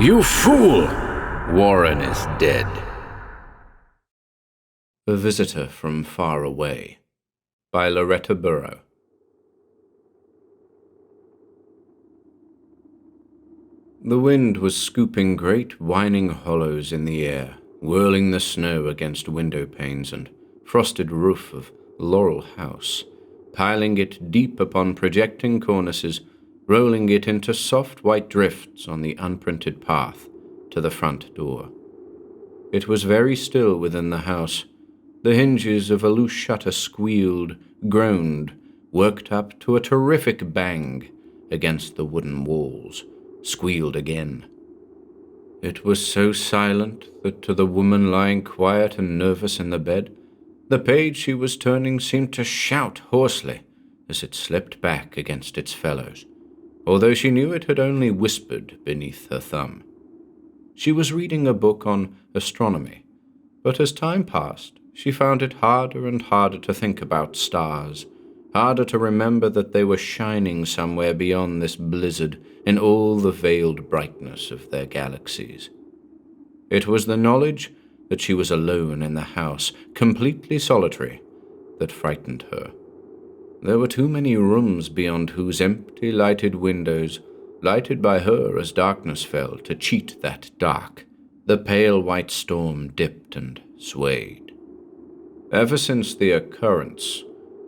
You fool! Warren is dead. A Visitor from Far Away by Loretta Burrough. The wind was scooping great whining hollows in the air, whirling the snow against window panes and frosted roof of Laurel house, piling it deep upon projecting cornices, rolling it into soft white drifts on the unprinted path to the front door. It was very still within the house. The hinges of a loose shutter squealed, groaned, worked up to a terrific bang against the wooden walls, squealed again. It was so silent that to the woman lying quiet and nervous in the bed, the page she was turning seemed to shout hoarsely as it slipped back against its fellows, although she knew it had only whispered beneath her thumb. She was reading a book on astronomy, but as time passed, she found it harder and harder to think about stars, harder to remember that they were shining somewhere beyond this blizzard in all the veiled brightness of their galaxies. It was the knowledge that she was alone in the house, completely solitary, that frightened her. There were too many rooms beyond whose empty lighted windows, lighted by her as darkness fell, to cheat that dark. The pale white storm dipped and swayed. Ever since the occurrence,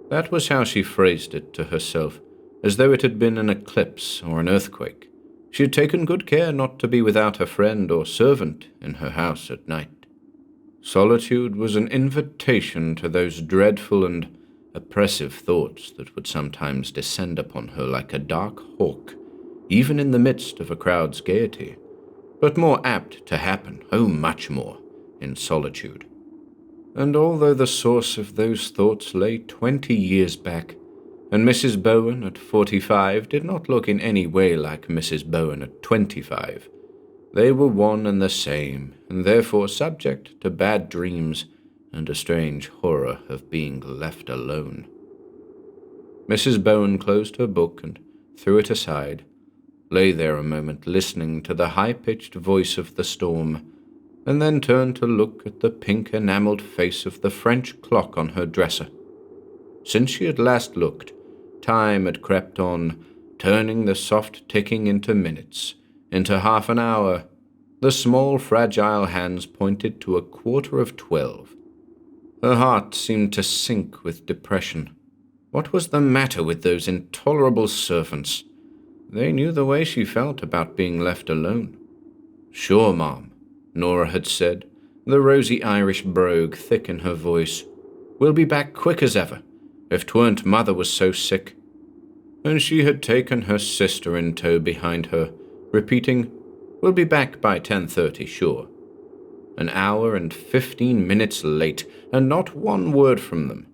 that was how she phrased it to herself, as though it had been an eclipse or an earthquake. She had taken good care not to be without a friend or servant in her house at night. Solitude was an invitation to those dreadful and oppressive thoughts that would sometimes descend upon her like a dark hawk, even in the midst of a crowd's gaiety, but more apt to happen, oh much more, in solitude. And although the source of those thoughts lay 20 years back, and Mrs. Bowen at 45 did not look in any way like Mrs. Bowen at 25, they were one and the same, and therefore subject to bad dreams and a strange horror of being left alone. Mrs. Bowen closed her book and threw it aside, lay there a moment listening to the high-pitched voice of the storm, and then turned to look at the pink enameled face of the French clock on her dresser. Since she had last looked, time had crept on, turning the soft ticking into minutes, into half an hour. The small, fragile hands pointed to 11:45. Her heart seemed to sink with depression. What was the matter with those intolerable servants? They knew the way she felt about being left alone. "Sure, Ma'am," Nora had said, the rosy Irish brogue thick in her voice. "We'll be back quick as ever, if 'tweren't Mother was so sick." And she had taken her sister in tow behind her, repeating, "We'll be back by 10:30, sure." An hour and 15 minutes late, and not one word from them.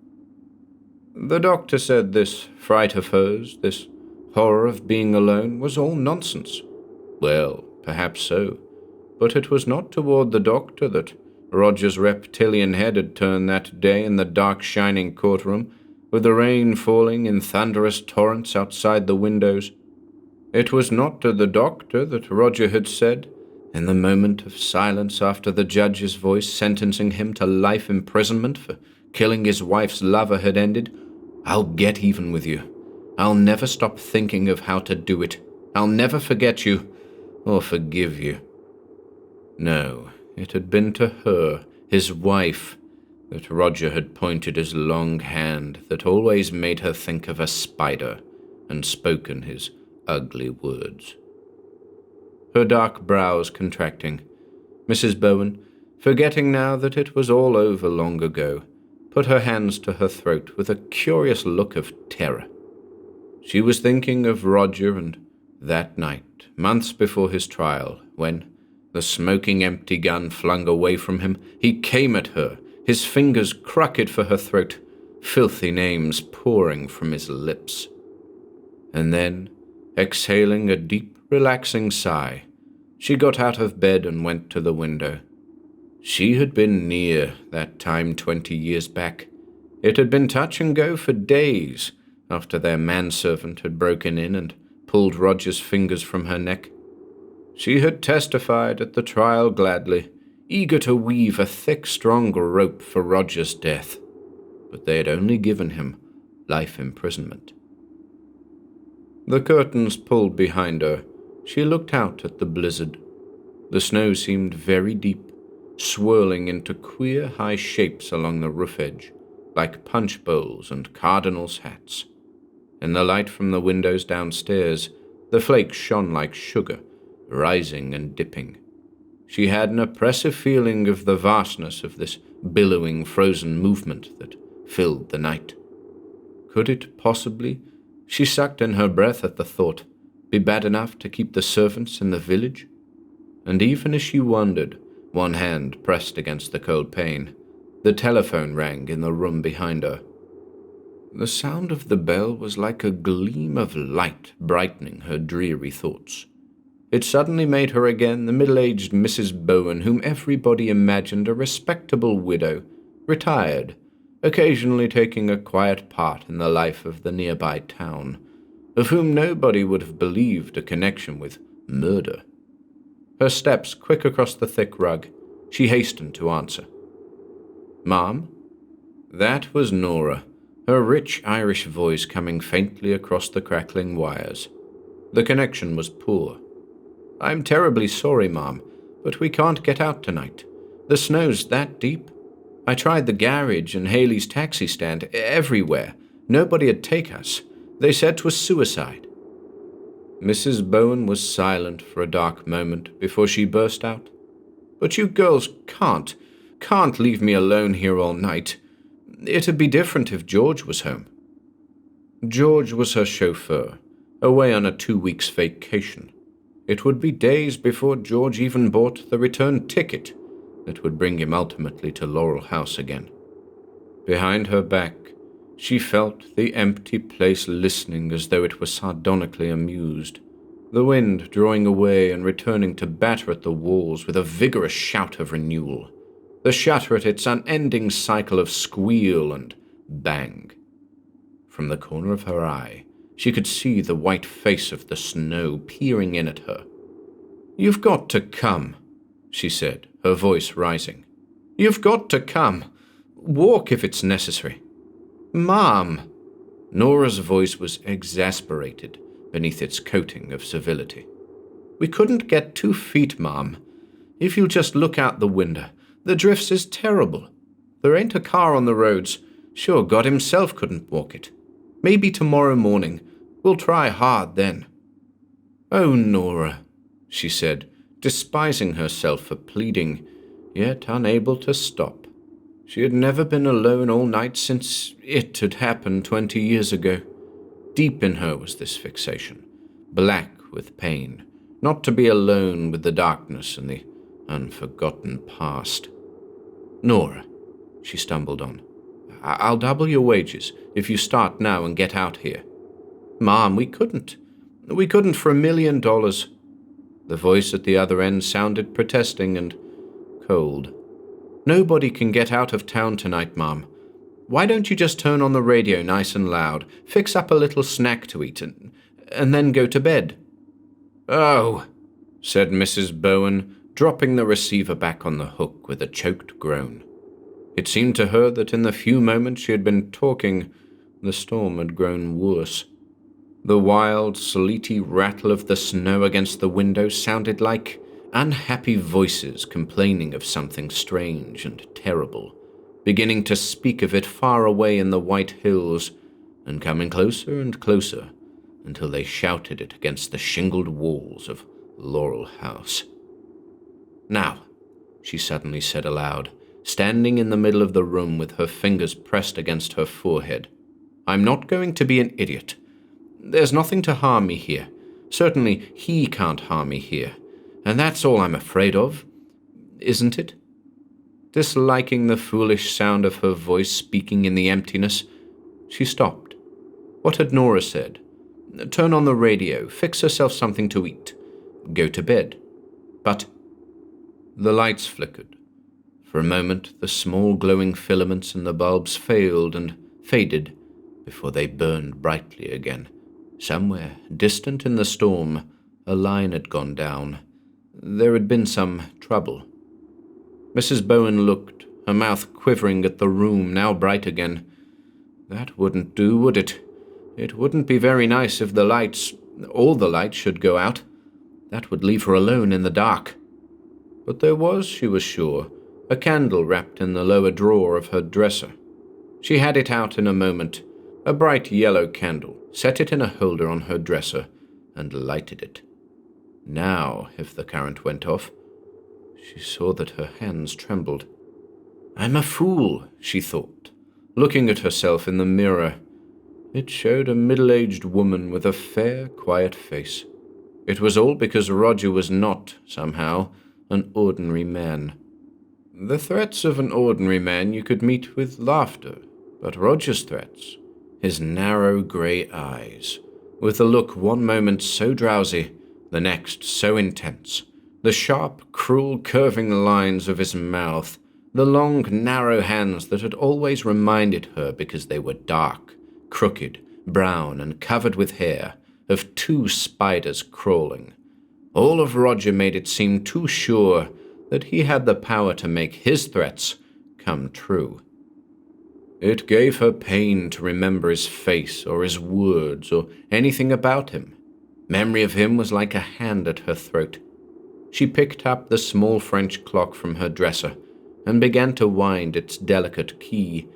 The doctor said this fright of hers, this horror of being alone, was all nonsense. Well, perhaps so, but it was not toward the doctor that Roger's reptilian head had turned that day in the dark shining courtroom, with the rain falling in thunderous torrents outside the windows. It was not to the doctor that Roger had said, in the moment of silence after the judge's voice sentencing him to life imprisonment for killing his wife's lover had ended, "I'll get even with you. I'll never stop thinking of how to do it. I'll never forget you, or forgive you." No, it had been to her, his wife, that Roger had pointed his long hand that always made her think of a spider and spoken his ugly words. Her dark brows contracting, Mrs. Bowen, forgetting now that it was all over long ago, put her hands to her throat with a curious look of terror. She was thinking of Roger and that night, months before his trial, when, the smoking empty gun flung away from him, he came at her, his fingers crooked for her throat, filthy names pouring from his lips. And then, exhaling a deep, relaxing sigh, she got out of bed and went to the window. She had been near that time 20 years back. It had been touch and go for days after their manservant had broken in and pulled Roger's fingers from her neck. She had testified at the trial gladly, eager to weave a thick, strong rope for Roger's death, but they had only given him life imprisonment. The curtains pulled behind her. She looked out at the blizzard. The snow seemed very deep, swirling into queer high shapes along the roof edge, like punch bowls and cardinals' hats. In the light from the windows downstairs, the flakes shone like sugar, rising and dipping. She had an oppressive feeling of the vastness of this billowing frozen movement that filled the night. Could it possibly, she sucked in her breath at the thought, be bad enough to keep the servants in the village? And even as she wondered, one hand pressed against the cold pane, the telephone rang in the room behind her. The sound of the bell was like a gleam of light brightening her dreary thoughts. It suddenly made her again the middle-aged Mrs. Bowen whom everybody imagined a respectable widow, retired, occasionally taking a quiet part in the life of the nearby town, of whom nobody would have believed a connection with murder. Her steps quick across the thick rug, she hastened to answer. "Ma'am?" That was Nora, her rich Irish voice coming faintly across the crackling wires. The connection was poor. "I'm terribly sorry, ma'am, but we can't get out tonight. The snow's that deep. I tried the garage and Haley's taxi stand, everywhere. Nobody'd take us. They said 'twas suicide." Mrs. Bowen was silent for a dark moment before she burst out. "But you girls can't leave me alone here all night. It'd be different if George was home." George was her chauffeur, away on a 2 weeks vacation. It would be days before George even bought the return ticket that would bring him ultimately to Laurel House again. Behind her back, she felt the empty place listening as though it were sardonically amused, the wind drawing away and returning to batter at the walls with a vigorous shout of renewal, the shudder at its unending cycle of squeal and bang. From the corner of her eye, she could see the white face of the snow peering in at her. "You've got to come," she said, her voice rising. "You've got to come. Walk if it's necessary." "Ma'am!" Nora's voice was exasperated beneath its coating of civility. "We couldn't get 2 feet, ma'am. If you'll just look out the window, the drifts is terrible. There ain't a car on the roads. Sure, God himself couldn't walk it. Maybe tomorrow morning. We'll try hard then." "Oh, Nora," she said, despising herself for pleading, yet unable to stop. She had never been alone all night since it had happened 20 years ago. Deep in her was this fixation, black with pain, not to be alone with the darkness and the unforgotten past. "Nora," she stumbled on, "I'll double your wages if you start now and get out here." "Ma'am, we couldn't. We couldn't for $1 million. The voice at the other end sounded protesting and cold. "Nobody can get out of town tonight, ma'am. Why don't you just turn on the radio nice and loud, fix up a little snack to eat, and then go to bed?" "Oh," said Mrs. Bowen, dropping the receiver back on the hook with a choked groan. It seemed to her that in the few moments she had been talking, the storm had grown worse. The wild, sleety rattle of the snow against the window sounded like unhappy voices complaining of something strange and terrible, beginning to speak of it far away in the white hills, and coming closer and closer until they shouted it against the shingled walls of Laurel House. "Now," she suddenly said aloud, standing in the middle of the room with her fingers pressed against her forehead, "I'm not going to be an idiot. There's nothing to harm me here. Certainly he can't harm me here. And that's all I'm afraid of, isn't it?" Disliking the foolish sound of her voice speaking in the emptiness, she stopped. What had Nora said? Turn on the radio, fix herself something to eat, go to bed. But the lights flickered. For a moment, the small glowing filaments in the bulbs failed and faded before they burned brightly again. Somewhere, distant in the storm, a line had gone down, There had been some trouble. Mrs. Bowen looked, her mouth quivering at the room, now bright again. That wouldn't do, would it? It wouldn't be very nice if all the lights should go out. That would leave her alone in the dark. But there was, she was sure, a candle wrapped in the lower drawer of her dresser. She had it out in a moment, a bright yellow candle, set it in a holder on her dresser, and lighted it. Now, if the current went off, she saw that her hands trembled. "I'm a fool," she thought, looking at herself in the mirror. It showed a middle-aged woman with a fair, quiet face. It was all because Roger was not, somehow, an ordinary man. The threats of an ordinary man you could meet with laughter, but Roger's threats, his narrow grey eyes, with a look one moment so drowsy, the next so intense, the sharp, cruel, curving lines of his mouth, the long, narrow hands that had always reminded her, because they were dark, crooked, brown, and covered with hair, of two spiders crawling. All of Roger made it seem too sure that he had the power to make his threats come true. It gave her pain to remember his face or his words or anything about him. Memory of him was like a hand at her throat. She picked up the small French clock from her dresser and began to wind its delicate key,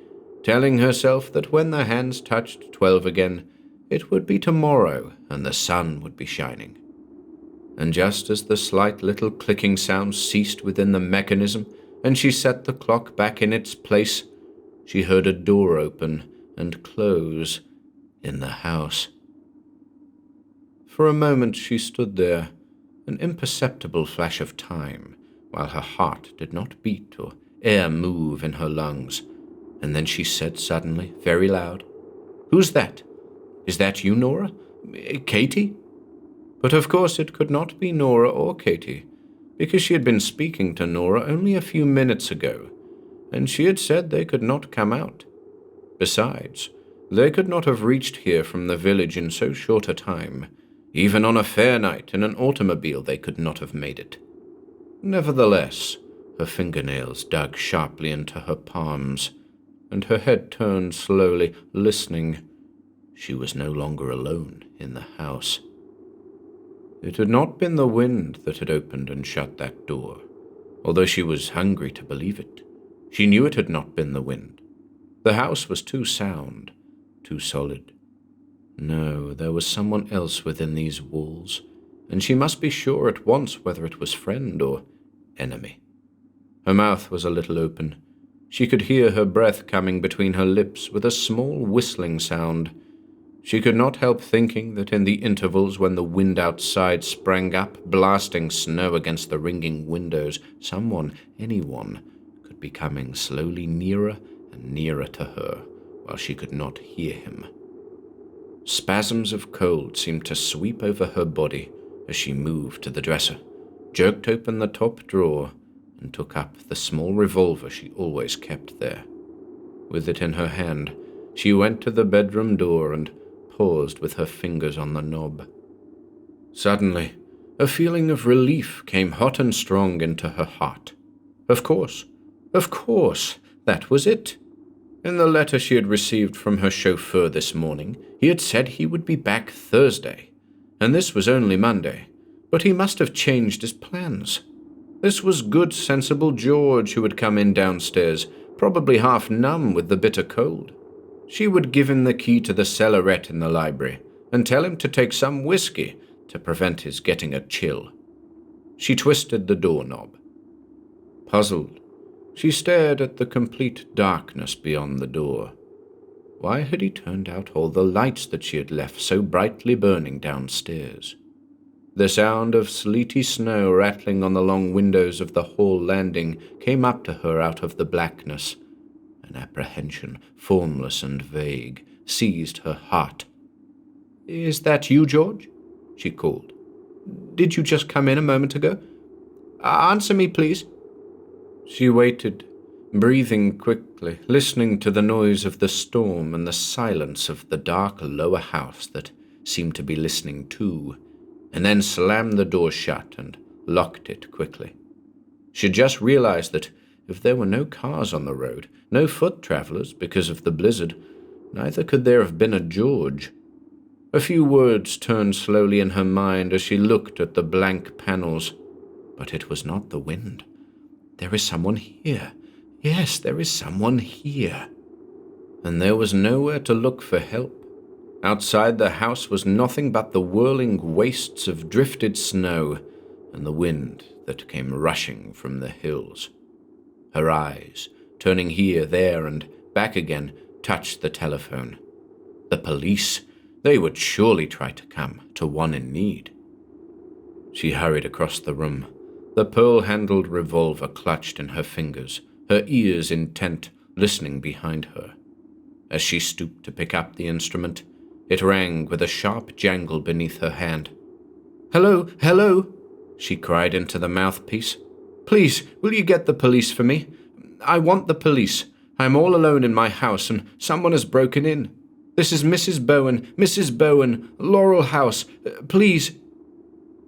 telling herself that when the hands touched 12 again, it would be tomorrow and the sun would be shining. And just as the slight little clicking sound ceased within the mechanism and she set the clock back in its place, she heard a door open and close in the house. For a moment she stood there, an imperceptible flash of time, while her heart did not beat or air move in her lungs, and then she said suddenly, very loud, "Who's that? Is that you, Nora? Katie?" But of course it could not be Nora or Katie, because she had been speaking to Nora only a few minutes ago, and she had said they could not come out. Besides, they could not have reached here from the village in so short a time. Even on a fair night in an automobile they could not have made it. Nevertheless, her fingernails dug sharply into her palms, and her head turned slowly, listening. She was no longer alone in the house. It had not been the wind that had opened and shut that door, although she was hungry to believe it. She knew it had not been the wind. The house was too sound, too solid. No, there was someone else within these walls, and she must be sure at once whether it was friend or enemy. Her mouth was a little open. She could hear her breath coming between her lips with a small whistling sound. She could not help thinking that in the intervals when the wind outside sprang up, blasting snow against the ringing windows, someone, anyone, could be coming slowly nearer and nearer to her, while she could not hear him. Spasms of cold seemed to sweep over her body as she moved to the dresser, jerked open the top drawer, and took up the small revolver she always kept there. With it in her hand, she went to the bedroom door and paused with her fingers on the knob. Suddenly, a feeling of relief came hot and strong into her heart. Of course, that was it. In the letter she had received from her chauffeur this morning, he had said he would be back Thursday, and this was only Monday, but he must have changed his plans. This was good, sensible George who had come in downstairs, probably half numb with the bitter cold. She would give him the key to the cellarette in the library and tell him to take some whiskey to prevent his getting a chill. She twisted the doorknob. Puzzled, she stared at the complete darkness beyond the door. Why had he turned out all the lights that she had left so brightly burning downstairs? The sound of sleety snow rattling on the long windows of the hall landing came up to her out of the blackness. An apprehension, formless and vague, seized her heart. "Is that you, George?" she called. "Did you just come in a moment ago? Answer me, please." She waited, breathing quickly, listening to the noise of the storm and the silence of the dark lower house that seemed to be listening too, and then slammed the door shut and locked it quickly. She just realized that if there were no cars on the road, no foot travelers because of the blizzard, neither could there have been a George. A few words turned slowly in her mind as she looked at the blank panels, but it was not the wind. There is someone here. Yes, there is someone here. And there was nowhere to look for help. Outside the house was nothing but the whirling wastes of drifted snow and the wind that came rushing from the hills. Her eyes, turning here, there, and back again, touched the telephone. The police, they would surely try to come to one in need. She hurried across the room, the pearl-handled revolver clutched in her fingers, her ears intent, listening behind her. As she stooped to pick up the instrument, it rang with a sharp jangle beneath her hand. "Hello, hello," she cried into the mouthpiece. "Please, will you get the police for me? I want the police. I'm all alone in my house and someone has broken in. This is Mrs. Bowen, Laurel House. Please."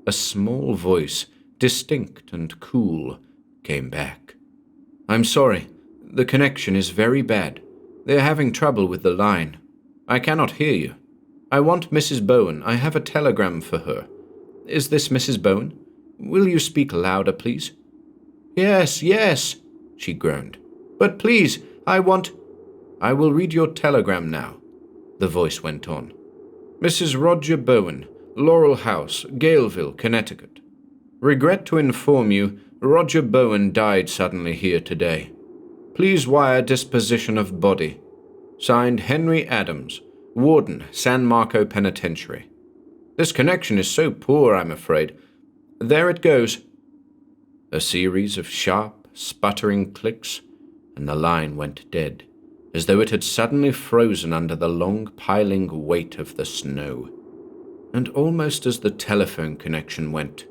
A small voice, distinct and cool, came back. "I'm sorry. The connection is very bad. They are having trouble with the line. I cannot hear you. I want Mrs. Bowen. I have a telegram for her. Is this Mrs. Bowen? Will you speak louder, please?" "Yes, yes," she groaned. "But please, I will read your telegram now," the voice went on. "Mrs. Roger Bowen, Laurel House, Galeville, Connecticut. Regret to inform you, Roger Bowen died suddenly here today. Please wire disposition of body. Signed Henry Adams, Warden, San Marco Penitentiary. This connection is so poor, I'm afraid. There it goes." A series of sharp, sputtering clicks, and the line went dead, as though it had suddenly frozen under the long piling weight of the snow. And almost as the telephone connection went,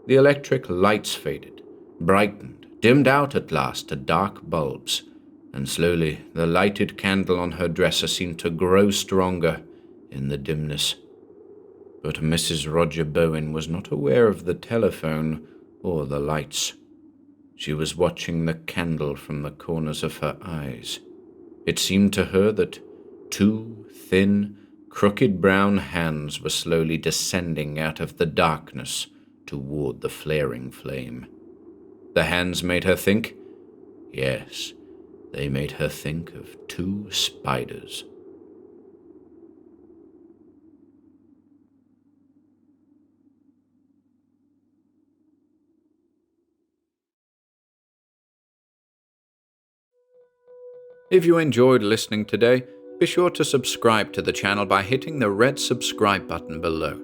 the electric lights faded, brightened, dimmed out at last to dark bulbs, and slowly the lighted candle on her dresser seemed to grow stronger in the dimness. But Mrs. Roger Bowen was not aware of the telephone or the lights. She was watching the candle from the corners of her eyes. It seemed to her that two thin, crooked brown hands were slowly descending out of the darkness toward the flaring flame. The hands made her think, yes, they made her think of two spiders. If you enjoyed listening today, be sure to subscribe to the channel by hitting the red subscribe button below.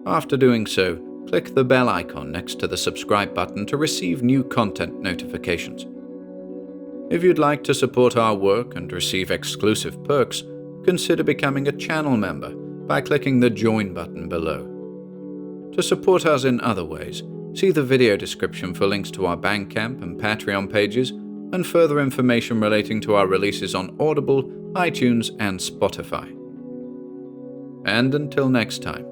After doing so, click the bell icon next to the subscribe button to receive new content notifications. If you'd like to support our work and receive exclusive perks, consider becoming a channel member by clicking the join button below. To support us in other ways, see the video description for links to our Bandcamp and Patreon pages and further information relating to our releases on Audible, iTunes, and Spotify. And until next time,